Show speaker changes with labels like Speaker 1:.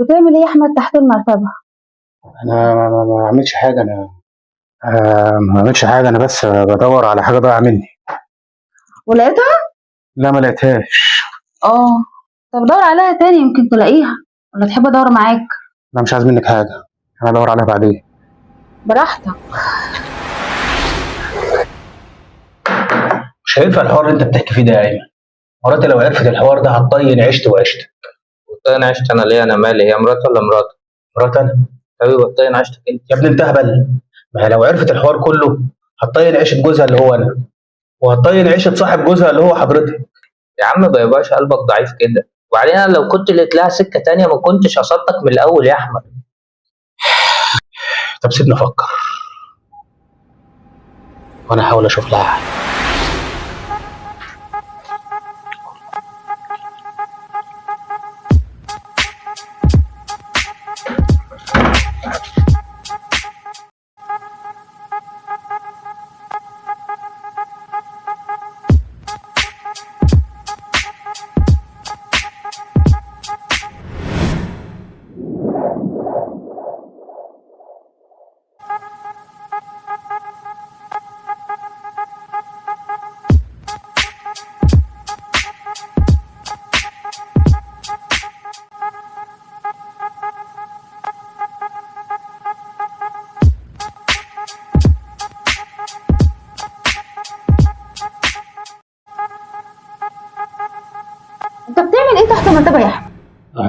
Speaker 1: بتعمل ايه يا احمد تحت المرتبة؟
Speaker 2: انا ما عملتش حاجه. انا ما عملتش حاجه. انا بس بدور على حاجه ضايعه مني.
Speaker 1: ولقيتها؟
Speaker 2: لا، ما لقيتهاش.
Speaker 1: اه. طب دور عليها تاني يمكن تلاقيها، ولا تحب ادور معاك؟
Speaker 2: انا مش عايز منك حاجه. انا ادور عليها بعدين.
Speaker 1: براحتك.
Speaker 2: مش هينفع الحوار اللي انت بتحكي فيه ده يا ايمن. مراتي لو عرفت الحوار ده هتطين عشت وعشت.
Speaker 3: والطين عشت انا ليه؟ انا مالي؟ هي مراتي ولا مراتي؟
Speaker 2: مرات انا.
Speaker 3: حبيبي الطين عشتك انت.
Speaker 2: يا ابني انت هبل. ما هي لو عرفت الحوار كله هتطين عيشه جوزها اللي هو انا، وهتطين عيشه صاحب جوزها اللي هو حضرتك.
Speaker 3: يا عم ما يبقاش قلبك ضعيف كده، وبعدين انا لو كنت لقيت لها سكه تانية ما كنتش قصدتك من الاول يا احمد.
Speaker 2: طب سيبني افكر وانا احاول اشوف لها حل.